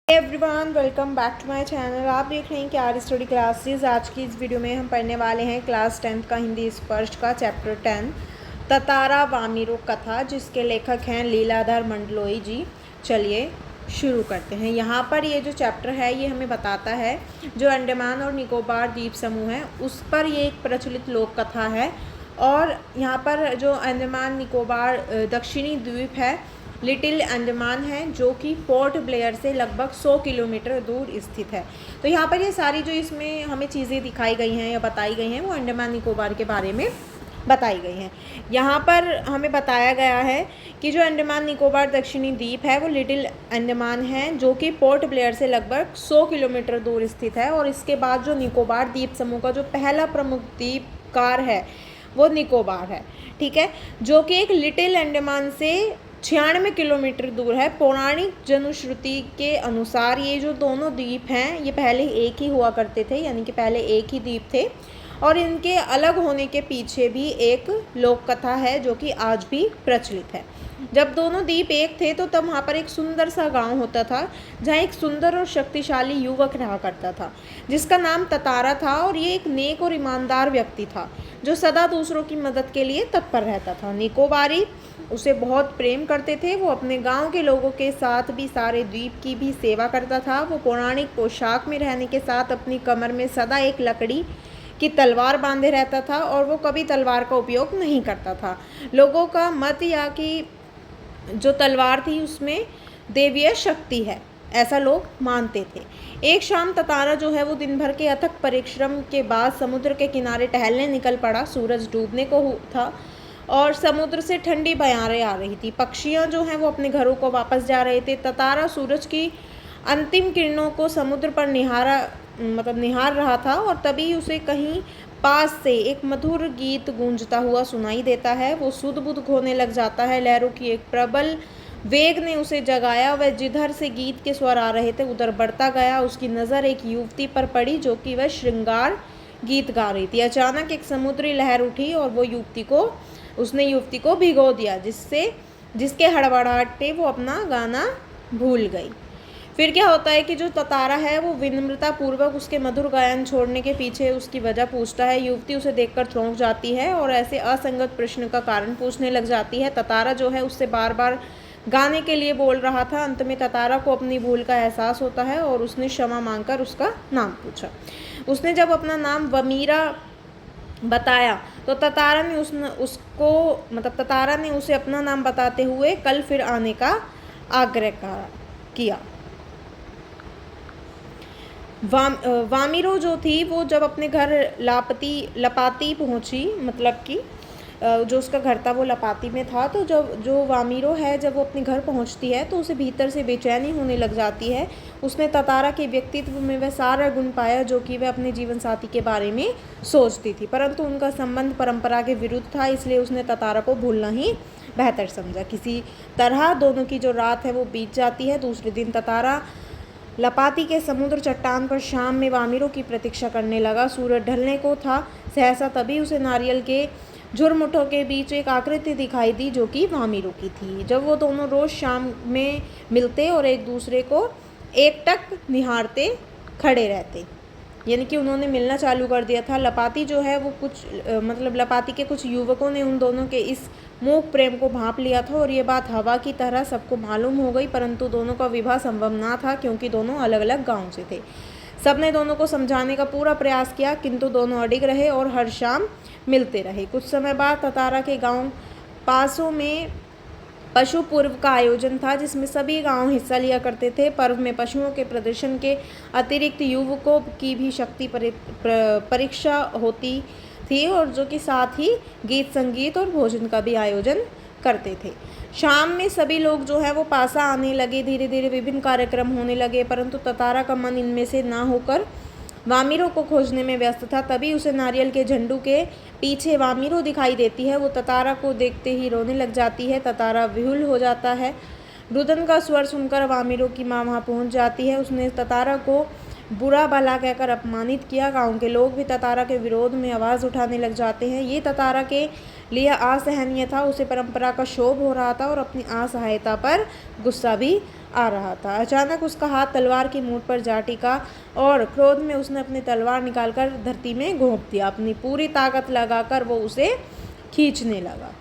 Everyone welcome back to my channel. आप देख रहे हैं कि आर स्टडी क्लासेस। आज की इस वीडियो में हम पढ़ने वाले हैं क्लास 10th का हिंदी स्पर्श का चैप्टर 10 ततारा वामिरो कथा, जिसके लेखक हैं लीलाधर मंडलोई जी। चलिए शुरू करते हैं। यहाँ पर ये जो चैप्टर है ये हमें बताता है जो अंडमान और निकोबार द्वीप समूह है उस पर ये एक प्रचलित लोक कथा है। और यहाँ पर जो अंडमान निकोबार दक्षिणी द्वीप है लिटिल अंडमान है, जो कि पोर्ट ब्लेयर से लगभग 100 किलोमीटर दूर स्थित है। तो यहाँ पर ये सारी जो इसमें हमें चीज़ें दिखाई गई हैं या बताई गई हैं वो अंडमान निकोबार के बारे में बताई गई हैं। यहाँ पर हमें बताया गया है कि जो अंडमान निकोबार दक्षिणी द्वीप है वो लिटिल अंडमान है, जो कि पोर्ट ब्लेयर से लगभग 100 किलोमीटर दूर स्थित है। और इसके बाद जो निकोबार द्वीप समूह का जो पहला प्रमुख द्वीपकार है वो निकोबार है, ठीक है, जो कि एक लिटिल अंडमान से 96 किलोमीटर दूर है। पौराणिक जनुश्रुति के अनुसार ये जो दोनों द्वीप हैं ये पहले एक ही हुआ करते थे, यानी कि पहले एक ही द्वीप थे। और इनके अलग होने के पीछे भी एक लोक कथा है जो कि आज भी प्रचलित है। जब दोनों द्वीप एक थे तो तब वहाँ पर एक सुंदर सा गांव होता था जहाँ एक सुंदर और शक्तिशाली युवक रहा करता था जिसका नाम ततारा था। और ये एक नेक और ईमानदार व्यक्ति था जो सदा दूसरों की मदद के लिए तत्पर रहता था। निकोबारी उसे बहुत प्रेम करते थे। वो अपने गांव के लोगों के साथ भी सारे द्वीप की भी सेवा करता था। वो पौराणिक पोशाक में रहने के साथ अपनी कमर में सदा एक लकड़ी की तलवार बांधे रहता था और वो कभी तलवार का उपयोग नहीं करता था। लोगों का मत या कि जो तलवार थी उसमें देवीय शक्ति है, ऐसा लोग मानते थे। एक शाम ततारा जो है वो दिन भर के अथक परिश्रम के बाद समुद्र के किनारे टहलने निकल पड़ा। सूरज डूबने को था और समुद्र से ठंडी बयारें आ रही थी। पक्षियाँ जो हैं वो अपने घरों को वापस जा रहे थे। ततारा सूरज की अंतिम किरणों को समुद्र पर निहार रहा था और तभी उसे कहीं पास से एक मधुर गीत गूंजता हुआ सुनाई देता है। वो सुध-बुध खोने लग जाता है। लहरों की एक प्रबल वेग ने उसे जगाया। वह जिधर से गीत के स्वर आ रहे थे उधर बढ़ता गया। उसकी नज़र एक युवती पर पड़ी जो कि वह श्रृंगार गीत गा रही थी। अचानक एक समुद्री लहर उठी और वो उसने युवती को भिगो दिया, जिसके हड़बड़ाहट पे वो अपना गाना भूल गई। फिर क्या होता है कि जो ततारा है वो विनम्रता पूर्वक उसके मधुर गायन छोड़ने के पीछे उसकी वजह पूछता है। युवती उसे देखकर चौंक जाती है और ऐसे असंगत प्रश्न का कारण पूछने लग जाती है। ततारा जो है उससे बार बार गाने के लिए बोल रहा था। अंत में ततारा को अपनी भूल का एहसास होता है और उसने क्षमा मांगकर उसका नाम पूछा। उसने जब अपना नाम वमीरा बताया तो ततारा ने उसे अपना नाम बताते हुए कल फिर आने का आग्रह किया। वामिरो जो थी वो जब अपने घर लपाती पहुंची, मतलब कि जो उसका घर था वो लपाती में था। तो जो वामिरो है जब वो अपने घर पहुंचती है तो उसे भीतर से बेचैनी होने लग जाती है। उसने ततारा के व्यक्तित्व में वह सारा गुण पाया जो कि वह अपने जीवन साथी के बारे में सोचती थी, परंतु उनका संबंध परंपरा के विरुद्ध था, इसलिए उसने ततारा को भूलना ही बेहतर समझा। किसी तरह दोनों की जो रात है वो बीत जाती है। दूसरे दिन ततारा लपाती के समुद्र चट्टान पर शाम में वामिरो की प्रतीक्षा करने लगा। सूरज ढलने को था। सहसा तभी उसे नारियल के झुरमुठों के बीच एक आकृति दिखाई दी जो कि वामिरो की थी। जब वो दोनों रोज शाम में मिलते और एक दूसरे को एकटक निहारते खड़े रहते, यानी कि उन्होंने मिलना चालू कर दिया था। लपाती जो है वो लपाती के कुछ युवकों ने उन दोनों के इस मूक प्रेम को भांप लिया था और ये बात हवा की तरह सबको मालूम हो गई, परंतु दोनों का विवाह संभव ना था क्योंकि दोनों अलग अलग गांव से थे। सबने दोनों को समझाने का पूरा प्रयास किया किंतु दोनों अडिग रहे और हर शाम मिलते रहे। कुछ समय बाद ततारा के गांव पासों में पशु पर्व का आयोजन था जिसमें सभी गांव हिस्सा लिया करते थे। पर्व में पशुओं के प्रदर्शन के अतिरिक्त युवकों की भी शक्ति परीक्षा होती थी और जो कि साथ ही गीत संगीत और भोजन का भी आयोजन करते थे। शाम में सभी लोग जो है वो पासा आने लगे। धीरे धीरे विभिन्न कार्यक्रम होने लगे, परंतु ततारा का मन इनमें से ना होकर वामिरो को खोजने में व्यस्त था। तभी उसे नारियल के झंडू के पीछे वामिरो दिखाई देती है। वो ततारा को देखते ही रोने लग जाती है। ततारा विहुल हो जाता है। रुदन का स्वर सुनकर वामिरो की माँ वहाँ पहुँच जाती है। उसने ततारा को बुरा भला कहकर अपमानित किया। गांव के लोग भी ततारा के विरोध में आवाज़ उठाने लग जाते हैं। ये ततारा के लिए असहनीय था। उसे परंपरा का क्षोभ हो रहा था और अपनी असहायता पर गुस्सा भी आ रहा था। अचानक उसका हाथ तलवार की मूठ पर जा टिका और क्रोध में उसने अपनी तलवार निकालकर धरती में घोंप दिया। अपनी पूरी ताकत लगाकर वो उसे खींचने लगा।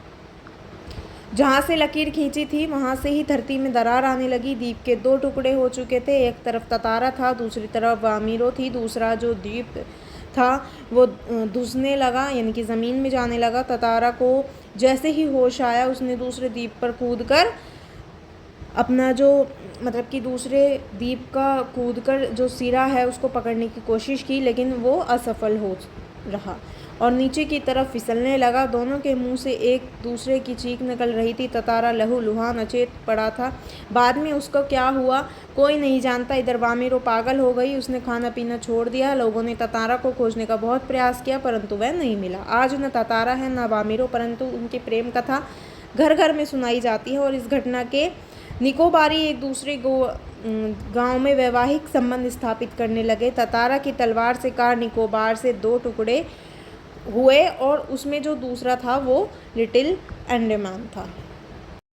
जहाँ से लकीर खींची थी वहाँ से ही धरती में दरार आने लगी। द्वीप के 2 टुकड़े हो चुके थे। एक तरफ ततारा था, दूसरी तरफ वामीरो थी। दूसरा जो द्वीप था वो धुसने लगा, यानी कि ज़मीन में जाने लगा। ततारा को जैसे ही होश आया उसने दूसरे द्वीप पर कूदकर अपना जो मतलब कि दूसरे द्वीप का कूदकर जो सिरा है उसको पकड़ने की कोशिश की, लेकिन वो असफल हो रहा और नीचे की तरफ फिसलने लगा। दोनों के मुंह से एक दूसरे की चीख निकल रही थी। ततारा लहूलुहान अचेत पड़ा था। बाद में उसको क्या हुआ कोई नहीं जानता। इधर वामीरो पागल हो गई, उसने खाना पीना छोड़ दिया। लोगों ने ततारा को खोजने का बहुत प्रयास किया परंतु वह नहीं मिला। आज न ततारा है न वामीरो, परंतु उनकी प्रेम कथा घर घर में सुनाई जाती है और इस घटना के निकोबारी एक दूसरे गांव में वैवाहिक संबंध स्थापित करने लगे। ततारा की तलवार से कार निकोबार से 2 टुकड़े हुए और उसमें जो दूसरा था वो लिटिल अंडमान था।